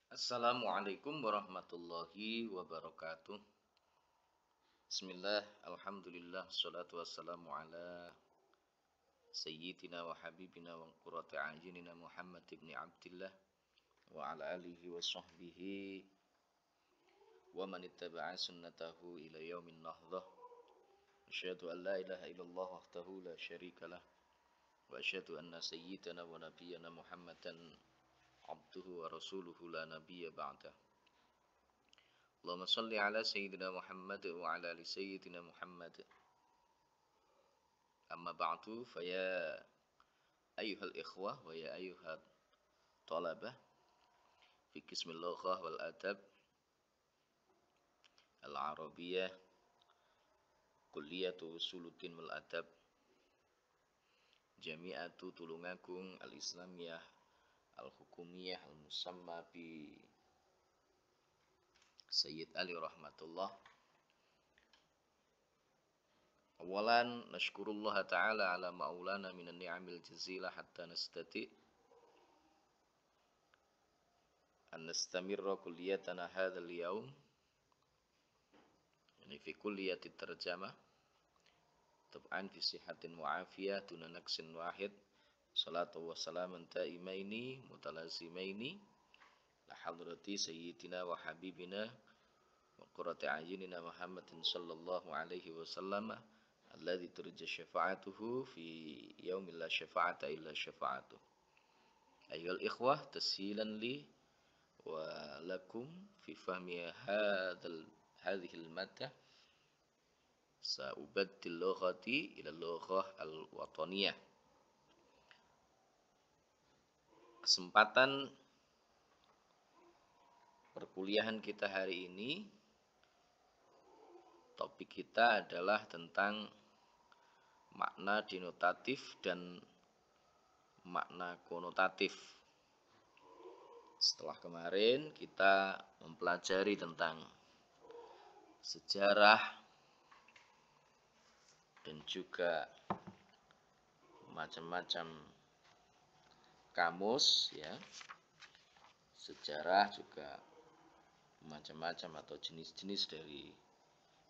Assalamualaikum warahmatullahi wabarakatuh. Bismillah, alhamdulillah, salatu wassalamu ala sayyidina wa habibina wa qurrati a'yunina Muhammad ibn Abdillah wa ala alihi wa sahbihi wa man ittaba'a sunnatahu ila yaumin nahdah. Asyhadu an la ilaha illallah wahdahu la syarika lah wa asyhadu anna sayyidana wa nabiyyana Muhammadan abduhu wa rasuluhu la nabiyya ba'dah. Allahumma salli ala Sayyidina Muhammad wa ala ali Sayyidina Muhammad. Amma ba'du faya ayyuhal ikhwah wa ya ayyuhal talabah fi qismil lughah wal adab al-arabiyyah kulliyatu usuluddin wal adab jami'atu Tulungagung al-islamiyah al-hukumiyah al-musamma bi Sayyid Ali rahmatullah. Awalan nashkurullah ta'ala ala ma'ulana minan ni'amil jazilah hatta nastati an nastamirra kulliyatana hadzal yaum yani fi kulliyati tarjamah tab'an fi sihatin wa afiyah duna naqsin wahid salatu wa salaman ta'imaini mutalazimaini la hadrati sayyidina wa habibina wa qurrati a'yunina Muhammadin sallallahu alaihi wasallam alladzi turja syafa'atuhu fi yaumil la syafa'ata illa syafa'atuh. Ayyuhal ikhwah, tashilan li wa lakum fi fahmi hadhil maddah sa'ubaddil lughati ila lughah al-wataniyah. Kesempatan perkuliahan kita hari ini, topik kita adalah tentang makna denotatif dan makna konotatif. Setelah kemarin kita mempelajari tentang sejarah dan juga macam-macam kamus ya. Sejarah juga macam-macam atau jenis-jenis dari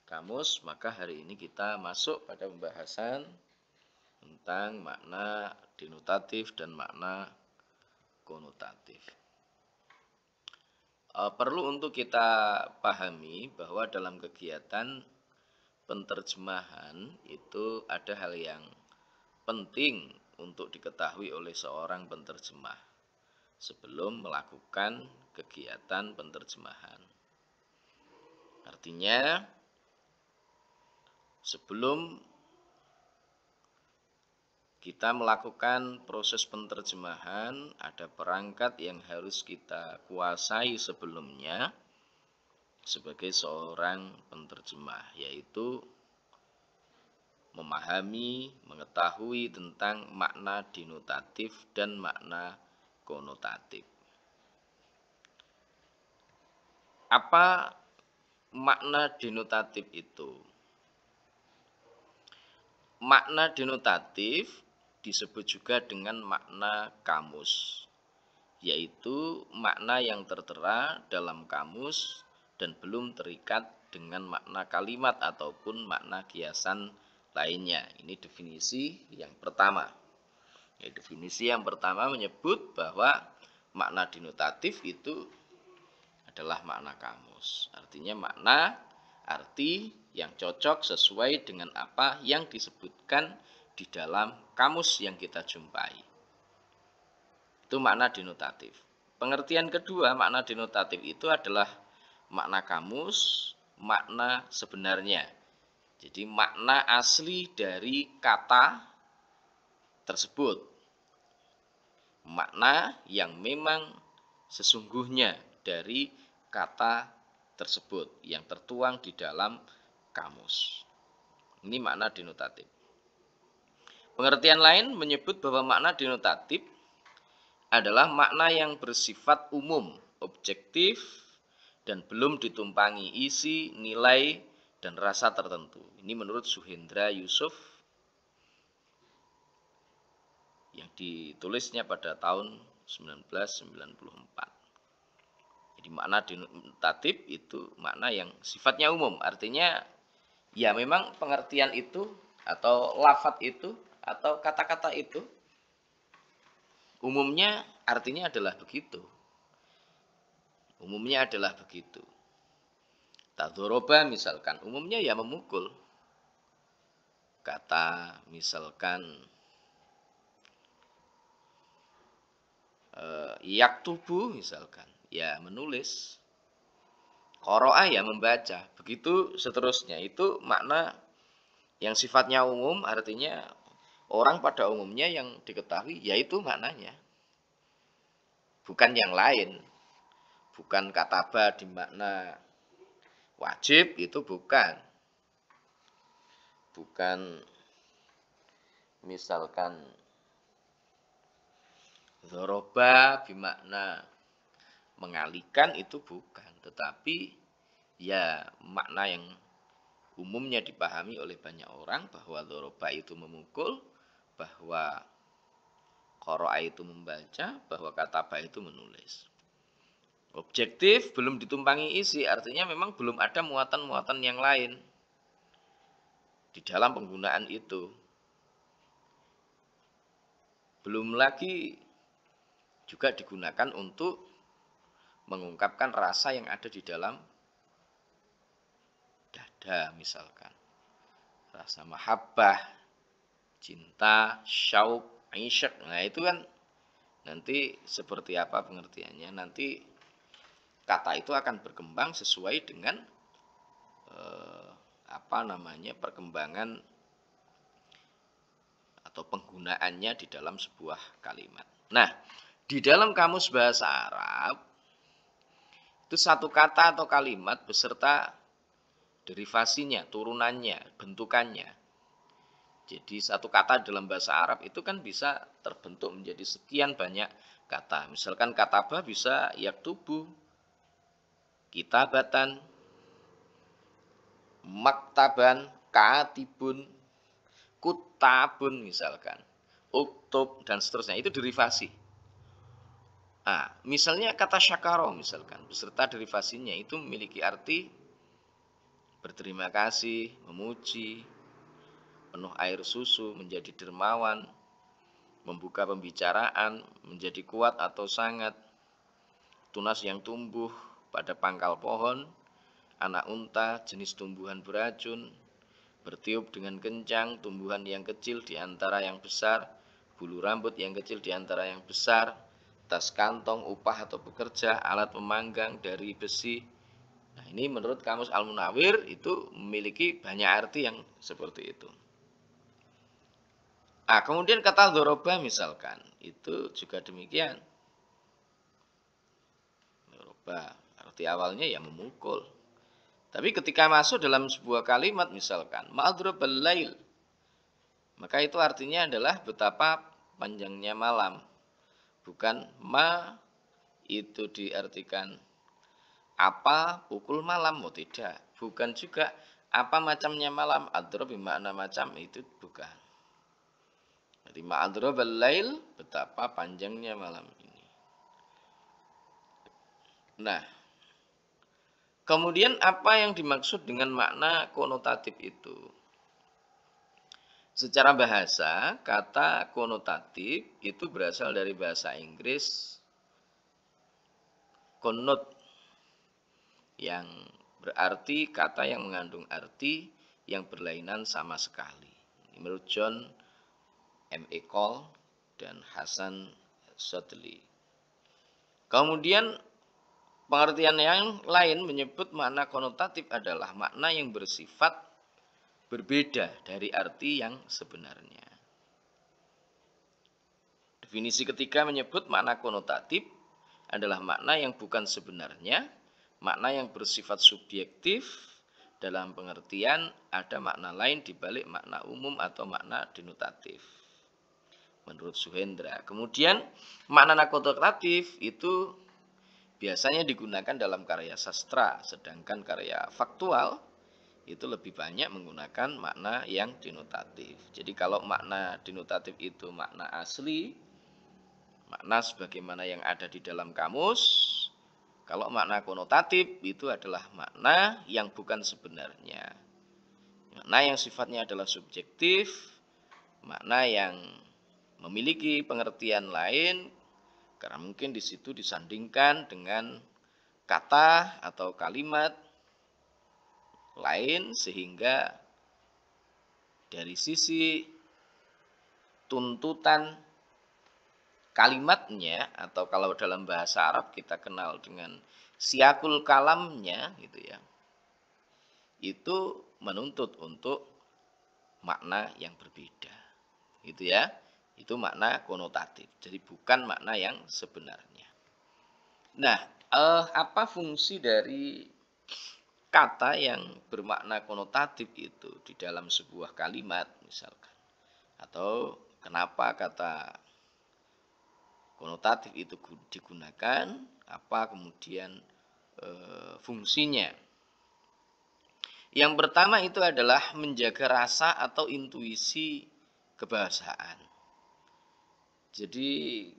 kamus, maka hari ini kita masuk pada pembahasan tentang makna denotatif dan makna konotatif. Perlu untuk kita pahami bahwa dalam kegiatan penterjemahan itu ada hal yang penting untuk diketahui oleh seorang penterjemah sebelum melakukan kegiatan penterjemahan. Artinya, sebelum kita melakukan proses penterjemahan, ada perangkat yang harus kita kuasai sebelumnya sebagai seorang penterjemah, yaitu memahami, mengetahui tentang makna denotatif dan makna konotatif. Apa makna denotatif itu? Makna denotatif disebut juga dengan makna kamus, yaitu makna yang tertera dalam kamus dan belum terikat dengan makna kalimat ataupun makna kiasan lainnya. Ini definisi yang pertama. Definisi yang pertama menyebut bahwa makna denotatif itu adalah makna kamus. Artinya makna arti yang cocok sesuai dengan apa yang disebutkan di dalam kamus yang kita jumpai. Itu makna denotatif. Pengertian kedua makna denotatif itu adalah makna kamus, makna sebenarnya. Jadi makna asli dari kata tersebut. Makna yang memang sesungguhnya dari kata tersebut yang tertuang di dalam kamus. Ini makna denotatif. Pengertian lain menyebut bahwa makna denotatif adalah makna yang bersifat umum, objektif, dan belum ditumpangi isi, nilai, dan rasa tertentu. Ini menurut Suhendra Yusuf yang ditulisnya pada tahun 1994. Jadi makna denotatif itu makna yang sifatnya umum. Artinya ya memang pengertian itu atau lafadz itu atau kata-kata itu umumnya artinya adalah begitu. Umumnya adalah begitu. Tadzoroba misalkan umumnya ya memukul. Kata misalkan yaktubu misalkan ya menulis. Qoro'a ya membaca. Begitu seterusnya. Itu makna yang sifatnya umum artinya orang pada umumnya yang diketahui yaitu maknanya. Bukan yang lain. Bukan kataba di makna wajib itu bukan. Bukan misalkan dzoroba bimakna mengalihkan itu bukan, tetapi ya makna yang umumnya dipahami oleh banyak orang bahwa dzoroba itu memukul, bahwa qoro'a itu membaca, bahwa kataba itu menulis. Objektif belum ditumpangi isi, artinya memang belum ada muatan-muatan yang lain di dalam penggunaan itu. Belum lagi juga digunakan untuk mengungkapkan rasa yang ada di dalam dada misalkan. Rasa mahabbah, cinta, syauq, isyak. Nah itu kan nanti seperti apa pengertiannya. Nanti kata itu akan berkembang sesuai dengan perkembangan atau penggunaannya di dalam sebuah kalimat. Nah, di dalam kamus bahasa Arab itu satu kata atau kalimat beserta derivasinya, turunannya, bentukannya. Jadi satu kata dalam bahasa Arab itu kan bisa terbentuk menjadi sekian banyak kata. Misalkan kataba bisa yaktubu, kitabatan, maktaban, katibun, kutabun misalkan, uktub dan seterusnya. Itu derivasi. Nah, misalnya kata syakaro misalkan beserta derivasinya itu memiliki arti berterima kasih, memuji, penuh air susu, menjadi dermawan, membuka pembicaraan, menjadi kuat atau sangat, tunas yang tumbuh pada pangkal pohon, anak unta, jenis tumbuhan beracun, bertiup dengan kencang, tumbuhan yang kecil di antara yang besar, bulu rambut yang kecil di antara yang besar, tas kantong, upah atau bekerja, alat pemanggang dari besi. Nah ini menurut Kamus Al-Munawwir itu memiliki banyak arti yang seperti itu. Nah kemudian kata dzoroba misalkan, itu juga demikian. Dzoroba, arti awalnya ya memukul. Tapi ketika masuk dalam sebuah kalimat misalkan ma'adrobal lail, maka itu artinya adalah betapa panjangnya malam. Bukan ma itu diartikan apa pukul malam, tidak. Bukan juga apa macamnya malam, adrob bermakna macam, itu bukan. Jadi ma'adrobal lail, betapa panjangnya malam ini. Nah, kemudian apa yang dimaksud dengan makna konotatif itu? Secara bahasa, kata konotatif itu berasal dari bahasa Inggris connote, yang berarti kata yang mengandung arti yang berlainan sama sekali. Menurut John M. Cole dan Hasan Shadli. Kemudian pengertian yang lain menyebut makna konotatif adalah makna yang bersifat berbeda dari arti yang sebenarnya. Definisi ketiga menyebut makna konotatif adalah makna yang bukan sebenarnya, makna yang bersifat subjektif, dalam pengertian ada makna lain dibalik makna umum atau makna denotatif. Menurut Suhendra. Kemudian makna konotatif itu biasanya digunakan dalam karya sastra, sedangkan karya faktual itu lebih banyak menggunakan makna yang denotatif. Jadi kalau makna denotatif itu makna asli, makna sebagaimana yang ada di dalam kamus, Kalau makna konotatif itu adalah makna yang bukan sebenarnya. Makna yang sifatnya adalah subjektif, makna yang memiliki pengertian lain karena mungkin di situ disandingkan dengan kata atau kalimat lain sehingga dari sisi tuntutan kalimatnya atau kalau dalam bahasa Arab kita kenal dengan siakul kalamnya gitu ya. Itu menuntut untuk makna yang berbeda. Gitu ya. Itu makna konotatif. Jadi bukan makna yang sebenarnya. Nah, apa fungsi dari kata yang bermakna konotatif itu di dalam sebuah kalimat misalkan? Atau kenapa kata konotatif itu digunakan, apa kemudian fungsinya? Yang pertama itu adalah menjaga rasa atau intuisi kebahasaan. Jadi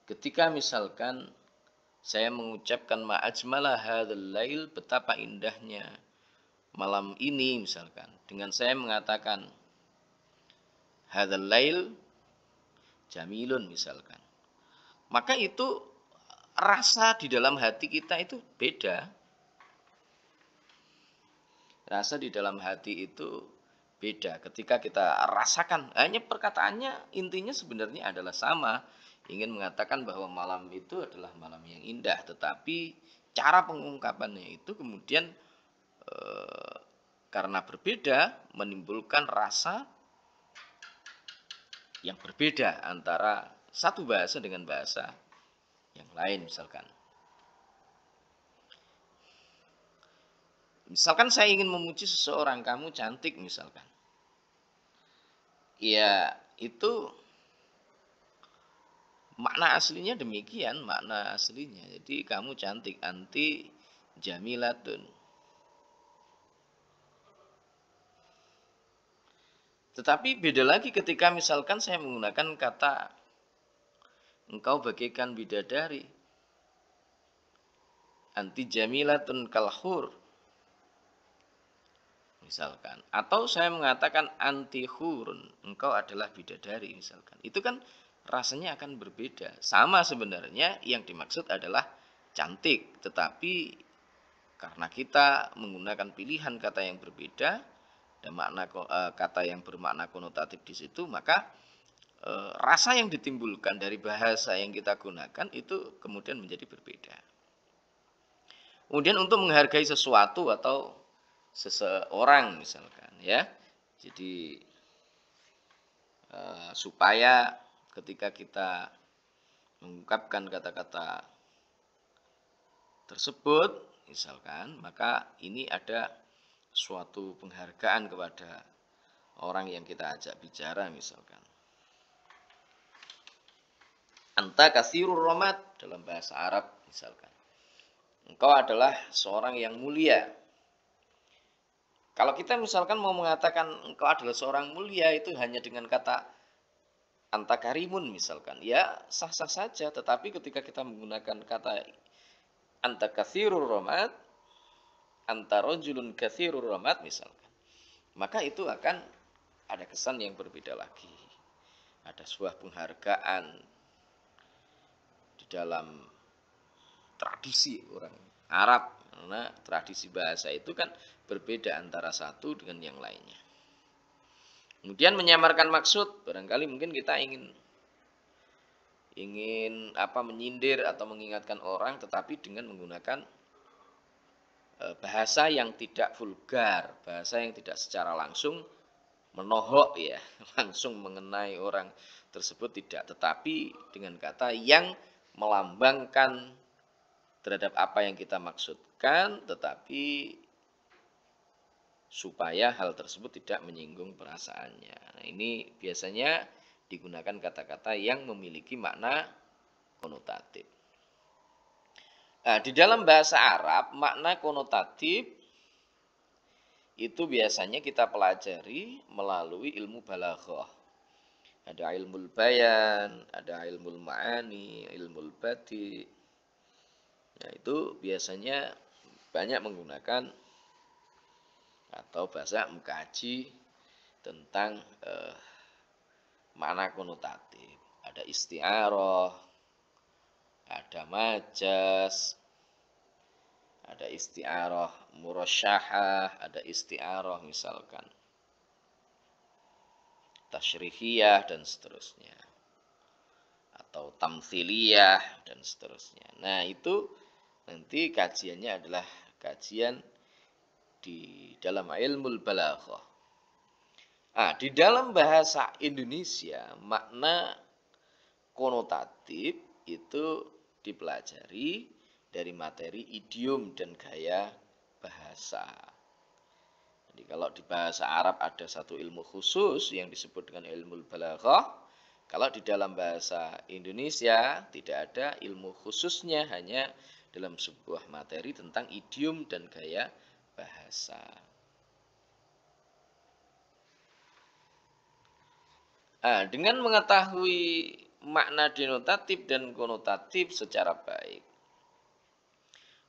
ketika misalkan saya mengucapkan ma'ajmala hadzal lail, betapa indahnya malam ini misalkan, dengan saya mengatakan hadzal lail jamilun misalkan, maka itu rasa di dalam hati kita itu beda. Rasa di dalam hati itu beda ketika kita rasakan. Hanya perkataannya intinya sebenarnya adalah sama, ingin mengatakan bahwa malam itu adalah malam yang indah, tetapi cara pengungkapannya itu kemudian karena berbeda menimbulkan rasa yang berbeda antara satu bahasa dengan bahasa yang lain misalkan. Misalkan saya ingin memuji seseorang, kamu cantik misalkan. Ya, itu makna aslinya demikian, makna aslinya. Jadi kamu cantik, anti jamilatun. Tetapi beda lagi ketika misalkan saya menggunakan kata engkau bagaikan bidadari. Anti jamilatun kalhur. Misalkan, atau saya mengatakan anti hurun, engkau adalah bidadari misalkan. Itu kan rasanya akan berbeda. Sama sebenarnya yang dimaksud adalah cantik, tetapi karena kita menggunakan pilihan kata yang berbeda dan makna kata yang bermakna konotatif di situ, maka rasa yang ditimbulkan dari bahasa yang kita gunakan itu kemudian menjadi berbeda. Kemudian untuk menghargai sesuatu atau seseorang misalkan ya, jadi supaya ketika kita mengungkapkan kata-kata tersebut misalkan, maka ini ada suatu penghargaan kepada orang yang kita ajak bicara misalkan. Anta katsirur rahmat dalam bahasa Arab misalkan, engkau adalah seorang yang mulia. Kalau kita misalkan mau mengatakan engkau adalah seorang mulia itu hanya dengan kata anta karimun misalkan, ya sah-sah saja. Tetapi ketika kita menggunakan kata anta katsirur rahmat, anta rajulun katsirur rahmat misalkan, maka itu akan ada kesan yang berbeda lagi. Ada sebuah penghargaan di dalam tradisi orang Arab, karena tradisi bahasa itu kan berbeda antara satu dengan yang lainnya. Kemudian menyamarkan maksud, barangkali mungkin kita ingin menyindir atau mengingatkan orang, tetapi dengan menggunakan bahasa yang tidak vulgar, bahasa yang tidak secara langsung menohok ya, langsung mengenai orang tersebut tidak, tetapi dengan kata yang melambangkan terhadap apa yang kita maksudkan, tetapi supaya hal tersebut tidak menyinggung perasaannya. Nah, ini biasanya digunakan kata-kata yang memiliki makna konotatif. Nah, di dalam bahasa Arab, makna konotatif itu biasanya kita pelajari melalui ilmu balaghah. Ada ilmu bayan, ada ilmu ma'ani, ilmu badi. Nah, itu biasanya banyak menggunakan atau bahasa mengkaji tentang makna konotatif. Ada isti'arah, ada majas, ada isti'arah murasyahah, ada isti'arah misalkan tasyrihiyah dan seterusnya, atau tamthiliyah dan seterusnya. Nah, itu nanti kajiannya adalah kajian di dalam ilmu balaghah. Di dalam bahasa Indonesia makna konotatif itu dipelajari dari materi idiom dan gaya bahasa. Jadi kalau di bahasa Arab ada satu ilmu khusus yang disebut dengan ilmu balaghah. Kalau di dalam bahasa Indonesia tidak ada ilmu khususnya, hanya dalam sebuah materi tentang idiom dan gaya bahasa. Dengan mengetahui makna denotatif dan konotatif secara baik,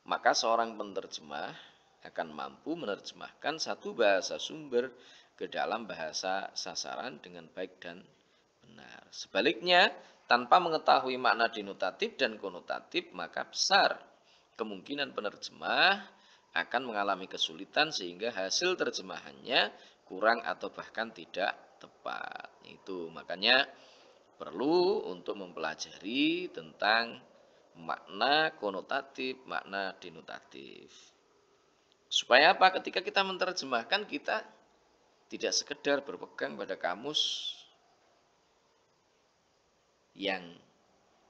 maka seorang penerjemah akan mampu menerjemahkan satu bahasa sumber ke dalam bahasa sasaran dengan baik dan benar. Sebaliknya, tanpa mengetahui makna denotatif dan konotatif, maka besar kemungkinan penerjemah akan mengalami kesulitan sehingga hasil terjemahannya kurang atau bahkan tidak tepat. Itu makanya perlu untuk mempelajari tentang makna konotatif, makna denotatif. Supaya apa? Ketika kita menerjemahkan, kita tidak sekedar berpegang pada kamus yang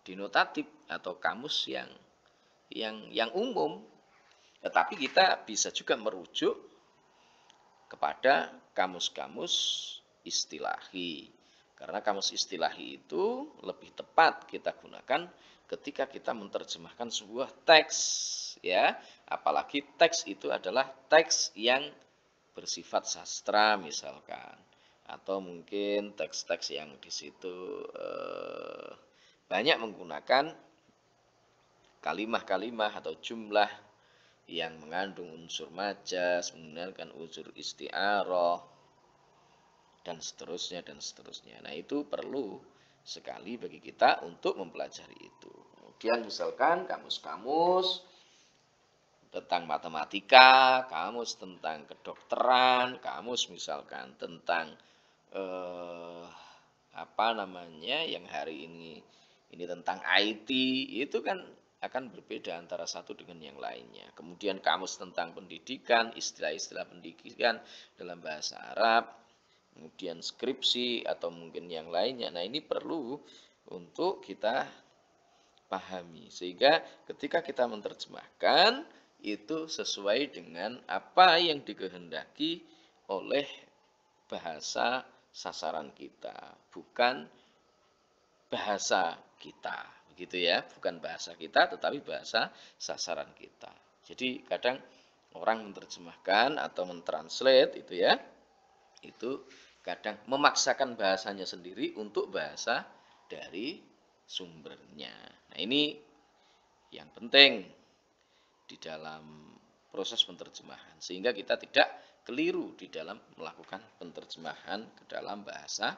denotatif atau kamus yang umum, tetapi kita bisa juga merujuk kepada kamus-kamus istilahi. Karena kamus istilahi itu lebih tepat kita gunakan ketika kita menerjemahkan sebuah teks, ya. Apalagi teks itu adalah teks yang bersifat sastra misalkan, atau mungkin teks-teks yang di situ banyak menggunakan kalimah-kalimah atau jumlah yang mengandung unsur majas, menggunakan unsur isti'arah, dan seterusnya dan seterusnya. Nah, itu perlu sekali bagi kita untuk mempelajari itu. Kemudian misalkan kamus-kamus tentang matematika, kamus tentang kedokteran, kamus misalkan tentang yang hari ini tentang IT, itu kan akan berbeda antara satu dengan yang lainnya. Kemudian kamus tentang pendidikan, istilah-istilah pendidikan dalam bahasa Arab, kemudian skripsi atau mungkin yang lainnya. Nah, ini perlu untuk kita pahami sehingga ketika kita menerjemahkan itu sesuai dengan apa yang dikehendaki oleh bahasa sasaran kita, bukan bahasa kita, begitu ya, bukan bahasa kita tetapi bahasa sasaran kita. Jadi kadang orang menerjemahkan atau mentranslate itu ya, itu kadang memaksakan bahasanya sendiri untuk bahasa dari sumbernya. Nah, ini yang penting di dalam proses penerjemahan sehingga kita tidak keliru di dalam melakukan penerjemahan ke dalam bahasa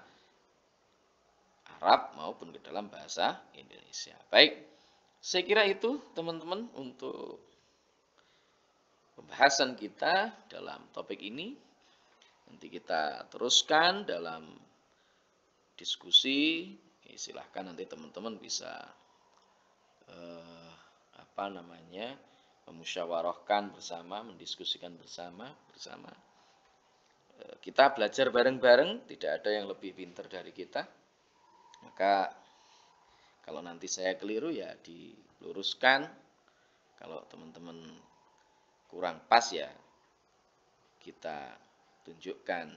Arab maupun ke dalam bahasa Indonesia. Baik, saya kira itu teman-teman untuk pembahasan kita dalam topik ini. Nanti kita teruskan dalam diskusi. Silahkan nanti teman-teman bisa memusyawarahkan bersama, mendiskusikan bersama. Kita belajar bareng-bareng, tidak ada yang lebih pintar dari kita. Maka kalau nanti saya keliru ya diluruskan. Kalau teman-teman kurang pas ya kita tunjukkan.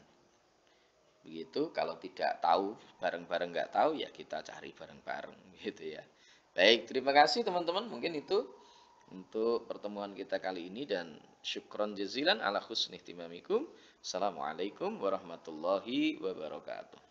Begitu, kalau tidak tahu, bareng-bareng nggak tahu ya kita cari bareng-bareng gitu ya. Baik, terima kasih teman-teman. Mungkin itu untuk pertemuan kita kali ini dan syukron jazilan ala husni ihtimamikum. Assalamualaikum warahmatullahi wabarakatuh.